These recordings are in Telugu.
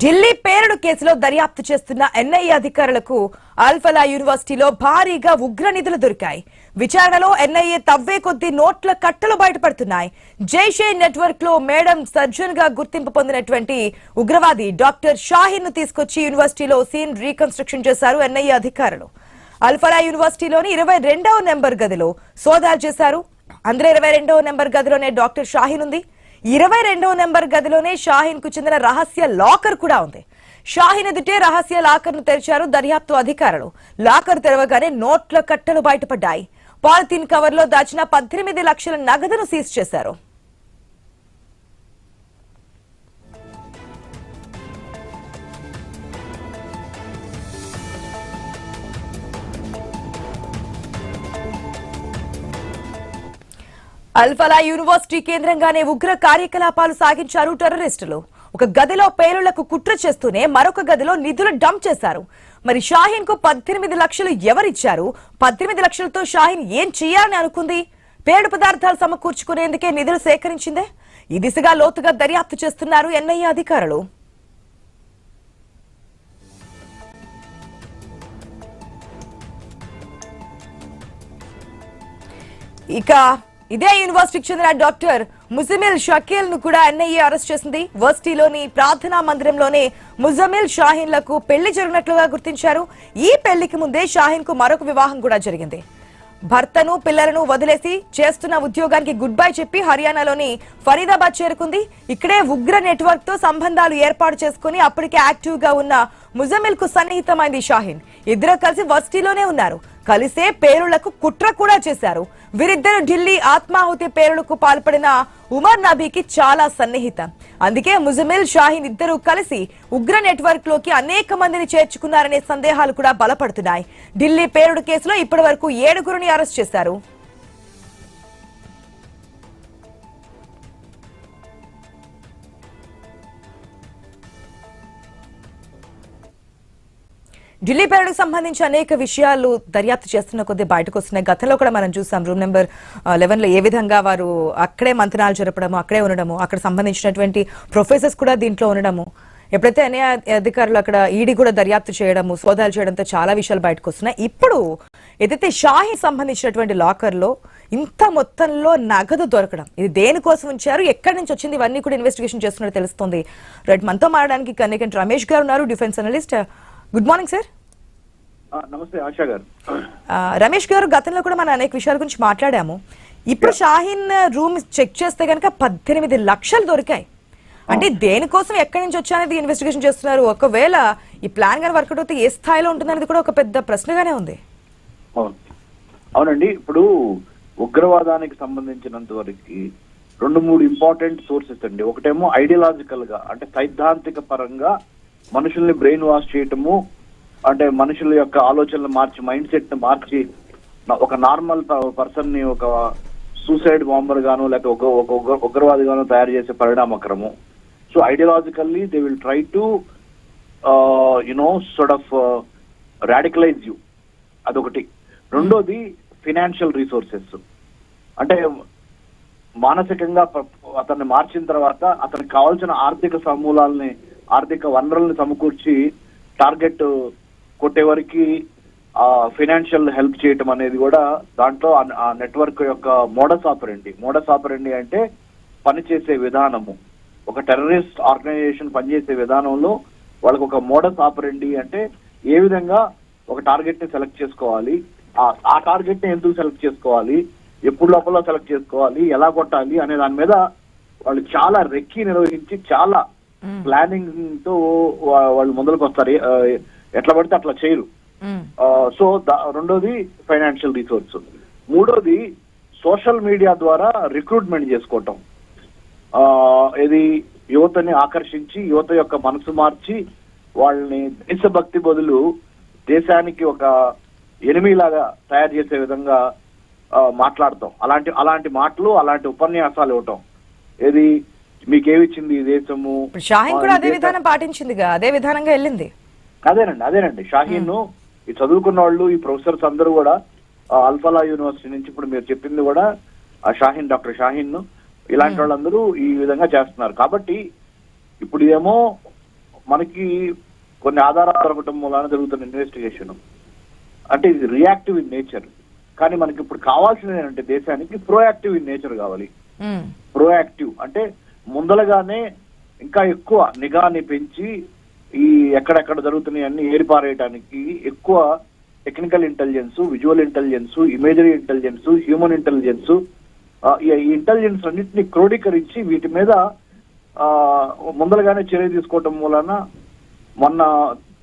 ఢిల్లీ పేలుడు కేసులో దర్యాప్తు చేస్తున్న ఎన్ఐఏ అధికారులకు అల్ఫలా యూనివర్సిటీలో భారీగా ఉగ్ర నిధులు దొరికాయి. విచారణలో ఎన్ఐఏ తవ్వే కొద్దీ నోట్ల కట్టలు బయటపడుతున్నాయి. జైషే నెట్వర్క్ లో మేడం సర్జన్ గా గుర్తింపు పొందినటువంటి ఉగ్రవాది డాక్టర్ షాహీన్ ను తీసుకొచ్చి యూనివర్సిటీలో సీన్ రీకన్స్ట్రక్షన్ చేశారు ఎన్ఐఏ అధికారులు. అల్ఫలా యూనివర్సిటీలోని 22వ నెంబర్ గదిలో సోదాలు చేశారు. అందులో 22వ నెంబర్ గదిలోనే డాక్టర్ షాహీన్ ఉంది. 22వ నెంబర్ గదిలోనే షాహీన్ కు చెందిన రహస్య లాకర్ కూడా ఉంది. షాహీన్ ఎదుటే రహస్య లాకర్ ను తెరిచారు దర్యాప్తు అధికారులు. లాకర్ తెరవగానే నోట్ల కట్టలు బయటపడ్డాయి. పాలిథీన్ కవర్ లో దాచిన 18 లక్షల నగదును సీజ్ చేశారు. అల్ఫలా యూనివర్సిటీ కేంద్రంగానే ఉగ్ర కార్యకలాపాలు సాగించారు టెర్రరిస్టులు. ఒక గదిలో పేలుళ్లకు కుట్ర చేస్తూనే మరొక గదిలో నిధులు డంప్ చేశారు. మరి షాహీన్ కు 18 లక్షలు ఎవరిచ్చారు? 18 లక్షలతో షాహీన్ ఏం చేయాలని అనుకుంది? పేలుడు పదార్థాలు సమకూర్చుకునేందుకే నిధులు సేకరించిందే? ఈ దిశగా లోతుగా దర్యాప్తు చేస్తున్నారు ఎన్ఐఏ అధికారులు. ఇక ఇదే యూనివర్సిటీకి చెందిన డాక్టర్ ముజమిల్ షకీల్ ను కూడా ఎన్ఐఏ అరెస్ట్ చేసింది. వర్సిటీలోని ప్రార్థనా మందిరంలోనే ముజమిల్ షాహీన్ లకు పెళ్లి జరిగినట్లుగా గుర్తించారు. ఈ పెళ్లికి ముందే షాహీన్ కు మరొక వివాహం కూడా జరిగింది. భర్తను పిల్లలను వదిలేసి చేస్తున్న ఉద్యోగానికి గుడ్ బై చెప్పి హర్యానాలోని ఫరీదాబాద్ చేరుకుంది. ఇక్కడే ఉగ్ర నెట్వర్క్ తో సంబంధాలు ఏర్పాటు చేసుకుని అప్పటికే యాక్టివ్ గా ఉన్న ముజమిల్ కు సన్నిహితమైంది షాహీన్. ఇద్దరు కలిసి వర్సిటీలోనే ఉన్నారు. కలిసే పేలుళ్లకు కుట్ర కూడా చేశారు. వీరిద్దరు ఢిల్లీ ఆత్మాహుతి పేలుళ్లకు పాల్పడిన ఉమర్ నబీకి చాలా సన్నిహితం. అందుకే ముజమిల్ షాహీన్ ఇద్దరు కలిసి ఉగ్ర నెట్వర్క్ లోకి అనేక మందిని చేర్చుకున్నారనే సందేహాలు కూడా బలపడుతున్నాయి. ఢిల్లీ పేలుడు కేసులో ఇప్పటి వరకు 7గురిని అరెస్ట్ చేశారు. ఢిల్లీ పేలుడుకు సంబంధించి అనేక విషయాలు దర్యాప్తు చేస్తున్న కొద్దీ బయటకు వస్తున్నాయి. గతంలో కూడా మనం చూసాం రూమ్ నెంబర్ 11లో ఏ విధంగా వారు అక్కడే మంత్రాలు జరపడము, అక్కడే ఉండడము, అక్కడ సంబంధించినటువంటి ప్రొఫెసర్స్ కూడా దీంట్లో ఉండడము, ఎప్పుడైతే ఎన్ఐఏ అధికారులు అక్కడ ఈడీ కూడా దర్యాప్తు చేయడము, సోదాలు చేయడంతో చాలా విషయాలు బయటకు వస్తున్నాయి. ఇప్పుడు ఏదైతే షాహీన్ సంబంధించినటువంటి లాకర్ లో ఇంత మొత్తంలో నగదు దొరకడం, ఇది దేనికోసం ఉంచారు, ఎక్కడి నుంచి వచ్చింది, ఇవన్నీ కూడా ఇన్వెస్టిగేషన్ చేస్తున్నట్టు తెలుస్తుంది. రైట్, మనతో మాట్లాడడానికి కన్నికంటి రమేష్ గారు ఉన్నారు, defence analyst. Good morning sir. నమస్తే ఆశా గారు. రమేష్ గారు, గతంలో కూడా మనం అనేక విషయాల గురించి మాట్లాడాము. ఇప్పుడు షాహీన్ రూమ్ చెక్ చేస్తే కనుక 18 లక్షలు దొరికాయి. అంటే దేనికోసం ఎక్కడి నుంచి వచ్చానేది ఇన్వెస్టిగేషన్ చేస్తున్నారు. ఒకవేళ ఈ ప్లాన్ గాని వర్కౌట్ అయితే ఏ స్థాయిలో ఉంటుందనేది కూడా ఒక పెద్ద ప్రశ్నగానే ఉంది. అవునండి, ఇప్పుడు ఉగ్రవాదానికి సంబంధించినంత వరకు 2-3 ఇంపార్టెంట్ సోర్సెస్ అండి. ఒకటేమో ఐడియాలజికల్ గా, అంటే సైద్ధాంతిక పరంగా మనుషుల్ని బ్రెయిన్ వాష్ చేయటము, అంటే మనుషుల యొక్క ఆలోచనలు మార్చి, మైండ్ సెట్ ని మార్చి ఒక నార్మల్ పర్సన్ ని ఒక సూసైడ్ బాంబర్ గాను లేకపోతే ఒక ఉగ్రవాది గాను తయారు చేసే పరిణామక్రమం. So ideologically they will try to sort of radicalise you. అదొకటి. రెండోది ఫినాన్షియల్ రీసోర్సెస్, అంటే మానసికంగా అతన్ని మార్చిన తర్వాత అతనికి కావాల్సిన ఆర్థిక సమూలాలని, ఆర్థిక వనరుల్ని సమకూర్చి టార్గెట్ కొట్టే వరకు ఫైనాన్షియల్ హెల్ప్ చేయటం అనేది కూడా దాంట్లో ఆ నెట్వర్క్ యొక్క మోడస్ ఆపరెండి అంటే పనిచేసే విధానము. ఒక టెర్రరిస్ట్ ఆర్గనైజేషన్ పనిచేసే విధానంలో వాళ్ళకి ఒక మోడస్ ఆపరెండి అంటే ఏ విధంగా ఒక టార్గెట్ ని సెలెక్ట్ చేసుకోవాలి, ఆ టార్గెట్ ని ఎందుకు సెలెక్ట్ చేసుకోవాలి, ఎప్పుడు లోపల సెలెక్ట్ చేసుకోవాలి, ఎలా కొట్టాలి అనే దాని మీద వాళ్ళు చాలా రెక్కి నిర్వహించి చాలా ప్లానింగ్ తో వాళ్ళు ముందరకు వస్తారు. ఎట్లా పడితే అట్లా చేయరు. సో రెండోది ఫైనాన్షియల్ రిసోర్స్. మూడోది సోషల్ మీడియా ద్వారా రిక్రూట్మెంట్ చేసుకోవటం. ఇది యువతని ఆకర్షించి యువత యొక్క మనసు మార్చి వాళ్ళని దేశభక్తి బదులు దేశానికి ఒక ఎనిమిలాగా తయారు చేసే విధంగా మాట్లాడతాం. అలాంటి మాటలు, అలాంటి ఉపన్యాసాలు ఇవ్వటం. ఏది మీకేమిచ్చింది ఈ దేశము. షాహీన్ కూడా అదే విధానం పాటించిందిగా, అదే విధానంగా వెళ్ళింది. అదేనండి షాహీన్ ఈ చదువుకున్న వాళ్ళు, ఈ ప్రొఫెసర్స్ అందరూ కూడా అల్ఫలా యూనివర్సిటీ నుంచి, ఇప్పుడు మీరు చెప్పింది కూడా ఆ షాహీన్, డాక్టర్ షాహీన్, ఇలాంటి వాళ్ళందరూ ఈ విధంగా చేస్తున్నారు. కాబట్టి ఇప్పుడు ఇదేమో మనకి కొన్ని ఆధారాలు దొరకటం మూలాన జరుగుతున్న ఇన్వెస్టిగేషన్ అంటే ఇది రియాక్టివ్ ఇన్ నేచర్. కానీ మనకి ఇప్పుడు కావాల్సింది ఏంటంటే దేశానికి ప్రోయాక్టివ్ ఇన్ నేచర్ కావాలి. ప్రోయాక్టివ్ అంటే ముందలగానే ఇంకా ఎక్కువ నిఘాని పెంచి ఈ ఎక్కడెక్కడ జరుగుతున్నాయి అన్ని ఏరిపారేయడానికి ఎక్కువ technical intelligence, visual intelligence, imagery intelligence, human intelligence, ఈ ఇంటెలిజెన్స్ అన్నింటినీ క్రోడీకరించి వీటి మీద ముందలుగానే చర్య తీసుకోవటం మూలన మొన్న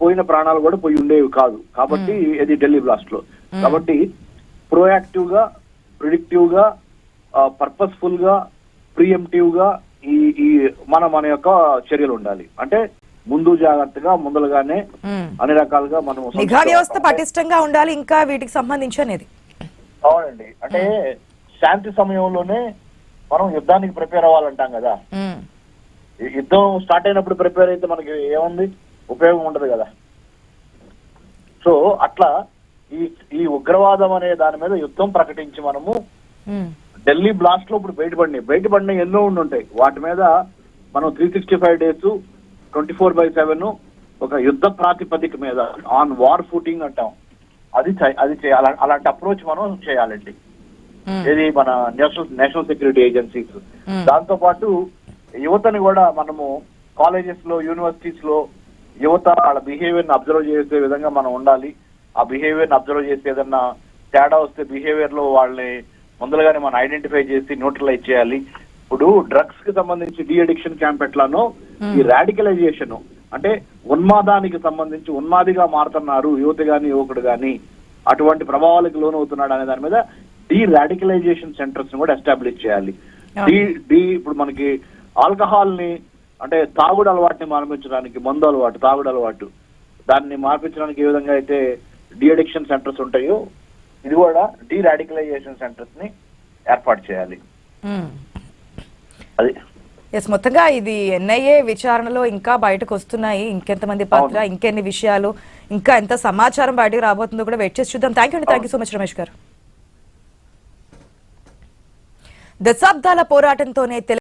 పోయిన ప్రాణాలు కూడా పోయి ఉండేవి కాదు. కాబట్టి ఇది ఢిల్లీ బ్లాస్ట్ లో. కాబట్టి ప్రోయాక్టివ్ గా, ప్రిడిక్టివ్ గా, పర్పస్ఫుల్ గా, ప్రియంప్టివ్ గా ఈ మన యొక్క చర్యలు ఉండాలి. అంటే ముందు జాగ్రత్తగా ముందలుగానే అన్ని రకాలుగా మనం నిఘా వ్యవస్థ పటిష్టంగా ఉండాలి. ఇంకా వీటికి సంబంధించి అనేది అవునండి. అంటే శాంతి సమయంలోనే మనం యుద్ధానికి ప్రిపేర్ అవ్వాలంటాం కదా. యుద్ధం స్టార్ట్ అయినప్పుడు ప్రిపేర్ అయితే మనకి ఏముంది, ఉపయోగం ఉండదు కదా. సో అట్లా ఈ ఉగ్రవాదం అనే దాని మీద యుద్ధం ప్రకటించి మనము ఢిల్లీ బ్లాస్ట్ లో ఇప్పుడు బయటపడిన ఎన్నో ఉండుంటాయి. వాటి మీద మనం 365 days 24/7 ఒక యుద్ధ ప్రాతిపదిక మీద ఆన్ వార్ ఫూటింగ్ అంటాం. అది చేయాలి. అలాంటి అప్రోచ్ మనం చేయాలండి. ఇది మన నేషనల్ సెక్యూరిటీ ఏజెన్సీస్. దాంతో పాటు యువతని కూడా మనము కాలేజెస్ లో, యూనివర్సిటీస్ లో యువత వాళ్ళ బిహేవియర్ ని అబ్జర్వ్ చేసే విధంగా మనం ఉండాలి. ఆ బిహేవియర్ ని అబ్జర్వ్ చేసి ఏదన్నా తేడా వస్తే బిహేవియర్ లో వాళ్ళని ముందుగానే మనం ఐడెంటిఫై చేసి న్యూట్రలైజ్ చేయాలి. ఇప్పుడు డ్రగ్స్ కి సంబంధించి డి అడిక్షన్ క్యాంప్ ఎట్లానో ఈ రాడికలైజేషన్ అంటే ఉన్మాదానికి సంబంధించి ఉన్మాదిగా మారుతున్నారు యువత గాని యువకుడు గాని, అటువంటి ప్రభావాలకు లోనవుతున్నాడు అనే దాని మీద డి రాడికలైజేషన్ సెంటర్స్ ని కూడా ఎస్టాబ్లిష్ చేయాలి. ఇప్పుడు మనకి ఆల్కహాల్ ని అంటే తాగుడు అలవాటుని మార్పించడానికి, మందు అలవాటు, తాగుడు అలవాటు దాన్ని మార్పించడానికి ఏ విధంగా అయితే డి అడిక్షన్ సెంటర్స్ ఉంటాయో ఇది కూడా డి రాడికలైజేషన్ సెంటర్స్ ని ఏర్పాటు చేయాలి. అది మొత్తంగా ఇది ఎన్ఐఏ విచారణలో ఇంకా బయటకు వస్తున్నాయి. ఇంకెంతమంది పాత్ర, ఇంకెన్ని విషయాలు, ఇంకా ఎంత సమాచారం బయటకు రాబోతుందో కూడా వెయిట్ చేసి చూద్దాం. Thank you so much Ramesh గారు. దశాబ్దాల పోరాటంతోనే